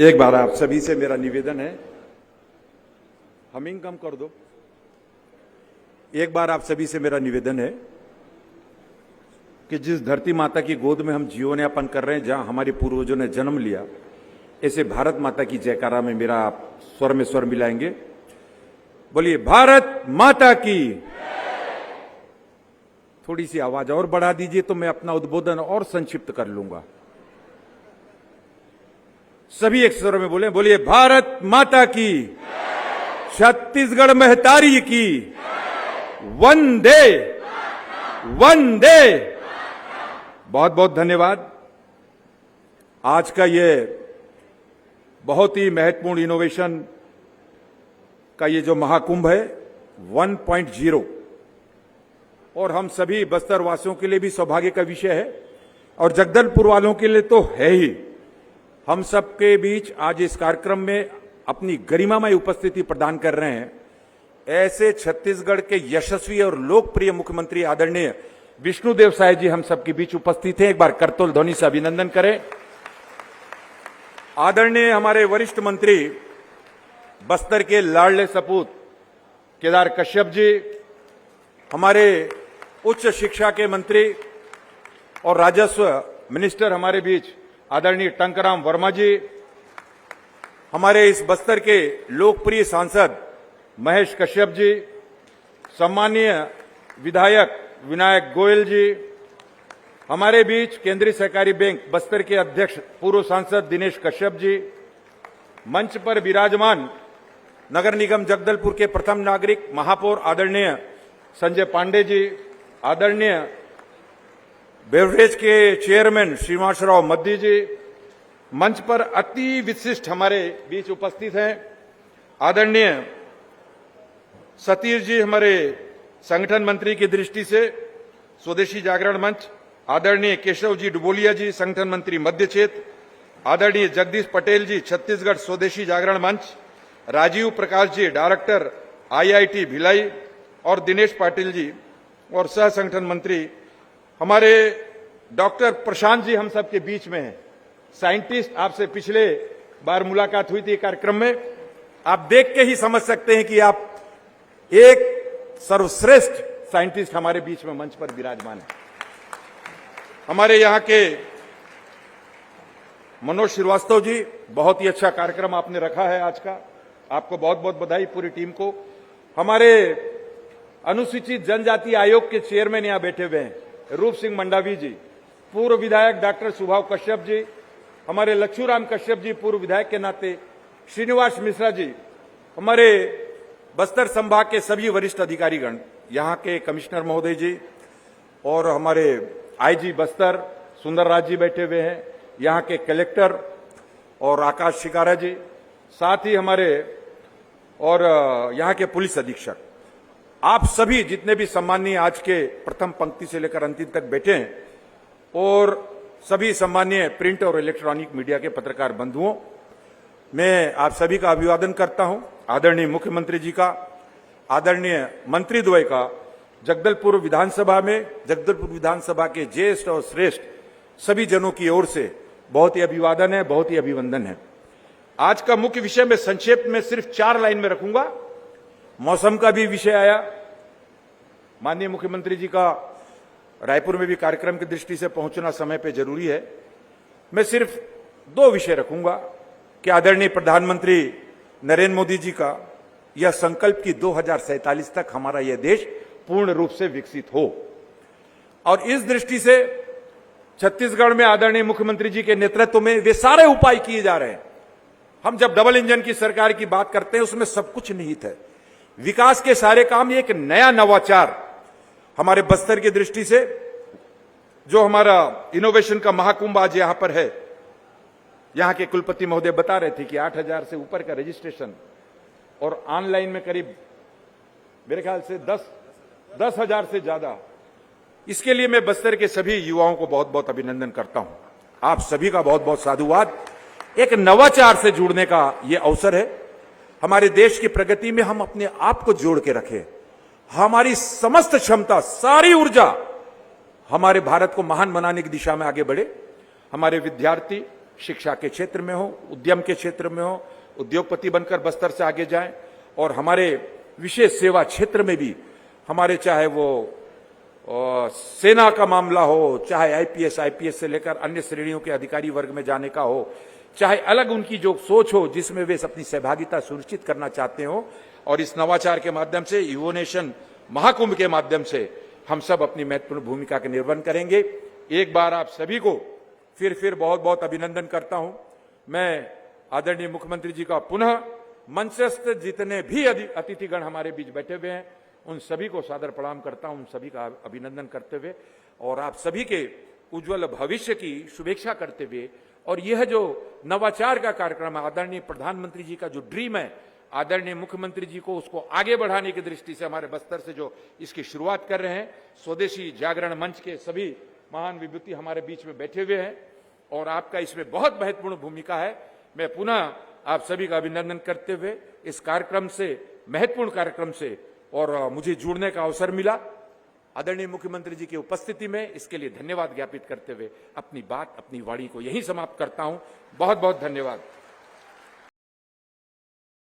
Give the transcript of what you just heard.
एक बार आप सभी से मेरा निवेदन है, हमिंग कम कर दो। एक बार आप सभी से मेरा निवेदन है कि जिस धरती माता की गोद में हम जीवन यापन कर रहे हैं, जहां हमारे पूर्वजों ने जन्म लिया, ऐसे भारत माता की जयकारा में मेरा आप स्वर में स्वर मिलाएंगे। बोलिए भारत माता की। थोड़ी सी आवाज और बढ़ा दीजिए तो मैं अपना उद्बोधन और संक्षिप्त कर लूंगा। सभी एक स्वर में बोले, बोलिए भारत माता की, छत्तीसगढ़ महतारी की, वंदे वंदे। बहुत बहुत धन्यवाद। आज का ये बहुत ही महत्वपूर्ण इनोवेशन का ये जो महाकुंभ है 1.0 और हम सभी बस्तर वासियों के लिए भी सौभाग्य का विषय है और जगदलपुर वालों के लिए तो है ही। हम सबके बीच आज इस कार्यक्रम में अपनी गरिमामय उपस्थिति प्रदान कर रहे हैं ऐसे छत्तीसगढ़ के यशस्वी और लोकप्रिय मुख्यमंत्री आदरणीय विष्णुदेव साय जी हम सबके बीच उपस्थित हैं। एक बार करतोल ध्वनि से अभिनंदन करें। आदरणीय हमारे वरिष्ठ मंत्री बस्तर के लाडले सपूत केदार कश्यप जी, हमारे उच्च शिक्षा के मंत्री और राजस्व मिनिस्टर हमारे बीच आदरणीय टंकराम वर्मा जी, हमारे इस बस्तर के लोकप्रिय सांसद महेश कश्यप जी, सम्मानीय विधायक विनायक गोयल जी, हमारे बीच केंद्रीय सहकारी बैंक बस्तर के अध्यक्ष पूर्व सांसद दिनेश कश्यप जी, मंच पर विराजमान नगर निगम जगदलपुर के प्रथम नागरिक महापौर आदरणीय संजय पांडे जी, आदरणीय बेवरेज के चेयरमैन श्रीनिवासराव मद्दी जी, मंच पर अति विशिष्ट हमारे बीच उपस्थित हैं आदरणीय सतीश जी, हमारे संगठन मंत्री की दृष्टि से स्वदेशी जागरण मंच, आदरणीय केशव जी डुबोलिया जी, संगठन मंत्री मध्य क्षेत्र, आदरणीय जगदीश पटेल जी, छत्तीसगढ़ स्वदेशी जागरण मंच, राजीव प्रकाश जी, डायरेक्टर IIT भिलाई, और दिनेश पाटिल जी और सह संगठन मंत्री हमारे डॉक्टर प्रशांत जी हम सबके बीच में हैं। साइंटिस्ट, आपसे पिछले बार मुलाकात हुई थी कार्यक्रम में, आप देख के ही समझ सकते हैं कि आप एक सर्वश्रेष्ठ साइंटिस्ट हमारे बीच में मंच पर विराजमान है। हमारे यहाँ के मनोज श्रीवास्तव जी, बहुत ही अच्छा कार्यक्रम आपने रखा है आज का, आपको बहुत बहुत बधाई पूरी टीम को। हमारे अनुसूचित जनजाति आयोग के चेयरमैन यहां बैठे हुए हैं रूप सिंह मंडावी जी, पूर्व विधायक डॉक्टर सुभाव कश्यप जी, हमारे लच्छूराम कश्यप जी पूर्व विधायक के नाते, श्रीनिवास मिश्रा जी, हमारे बस्तर संभाग के सभी वरिष्ठ अधिकारीगण, यहाँ के कमिश्नर महोदय जी और हमारे IG बस्तर सुंदरराज जी बैठे हुए हैं, यहाँ के कलेक्टर और आकाश शिकारा जी, साथ ही हमारे और यहाँ के पुलिस अधीक्षक, आप सभी जितने भी सम्मानीय आज के प्रथम पंक्ति से लेकर अंतिम तक बैठे हैं और सभी सम्मानीय प्रिंट और इलेक्ट्रॉनिक मीडिया के पत्रकार बंधुओं, मैं आप सभी का अभिवादन करता हूं। आदरणीय मुख्यमंत्री जी का, आदरणीय मंत्री द्वय का, जगदलपुर विधानसभा के ज्येष्ठ और श्रेष्ठ सभी जनों की ओर से बहुत ही अभिवादन है, बहुत ही अभिवंदन है। आज का मुख्य विषय मैं संक्षेप में सिर्फ 4 लाइन में रखूंगा। मौसम का भी विषय आया, माननीय मुख्यमंत्री जी का रायपुर में भी कार्यक्रम की दृष्टि से पहुंचना समय पे जरूरी है। मैं सिर्फ 2 विषय रखूंगा कि आदरणीय प्रधानमंत्री नरेंद्र मोदी जी का यह संकल्प कि 2047 तक हमारा यह देश पूर्ण रूप से विकसित हो, और इस दृष्टि से छत्तीसगढ़ में आदरणीय मुख्यमंत्री जी के नेतृत्व में वे सारे उपाय किए जा रहे हैं। हम जब डबल इंजन की सरकार की बात करते हैं उसमें सब कुछ निहित है, विकास के सारे काम, एक नया नवाचार हमारे बस्तर की दृष्टि से जो हमारा इनोवेशन का महाकुंभ आज यहां पर है। यहां के कुलपति महोदय बता रहे थे कि 8,000 से ऊपर का रजिस्ट्रेशन और ऑनलाइन में करीब मेरे ख्याल से 10,000 से ज्यादा। इसके लिए मैं बस्तर के सभी युवाओं को बहुत बहुत अभिनंदन करता हूं। आप सभी का बहुत बहुत साधुवाद। एक नवाचार से जुड़ने का यह अवसर है। हमारे देश की प्रगति में हम अपने आप को जोड़ के रखें, हमारी समस्त क्षमता, सारी ऊर्जा हमारे भारत को महान बनाने की दिशा में आगे बढ़े। हमारे विद्यार्थी, शिक्षा के क्षेत्र में हो, उद्यम के क्षेत्र में हो, उद्योगपति बनकर बस्तर से आगे जाएं और हमारे विशेष सेवा क्षेत्र में भी हमारे चाहे वो सेना का मामला हो, चाहे आईपीएस से लेकर अन्य श्रेणियों के अधिकारी वर्ग में जाने का हो, चाहे अलग उनकी जो सोच हो जिसमें वे अपनी सहभागिता सुनिश्चित करना चाहते हो, और इस नवाचार के माध्यम से युवनेशन महाकुंभ के माध्यम से हम सब अपनी महत्वपूर्ण भूमिका का निर्वहन करेंगे। एक बार आप सभी को फिर बहुत बहुत अभिनंदन करता हूं। मैं आदरणीय मुख्यमंत्री जी का पुनः मंचस्थ जितने भी अतिथिगण हमारे बीच बैठे हुए हैं उन सभी को सादर प्रणाम करता हूं, उन सभी का अभिनंदन करते हुए और आप सभी के उज्जवल भविष्य की शुभेच्छा करते हुए, और यह जो नवाचार का कार्यक्रम है, आदरणीय प्रधानमंत्री जी का जो ड्रीम है, आदरणीय मुख्यमंत्री जी को उसको आगे बढ़ाने की दृष्टि से हमारे बस्तर से जो इसकी शुरुआत कर रहे हैं, स्वदेशी जागरण मंच के सभी महान विभूति हमारे बीच में बैठे हुए हैं और आपका इसमें बहुत महत्वपूर्ण भूमिका है। मैं पुनः आप सभी का अभिनंदन करते हुए इस कार्यक्रम से, महत्वपूर्ण कार्यक्रम से और मुझे जुड़ने का अवसर मिला, आदरणीय मुख्यमंत्री जी की उपस्थिति में, इसके लिए धन्यवाद ज्ञापित करते हुए अपनी बात, अपनी वाणी को यहीं समाप्त करता हूं। बहुत बहुत धन्यवाद।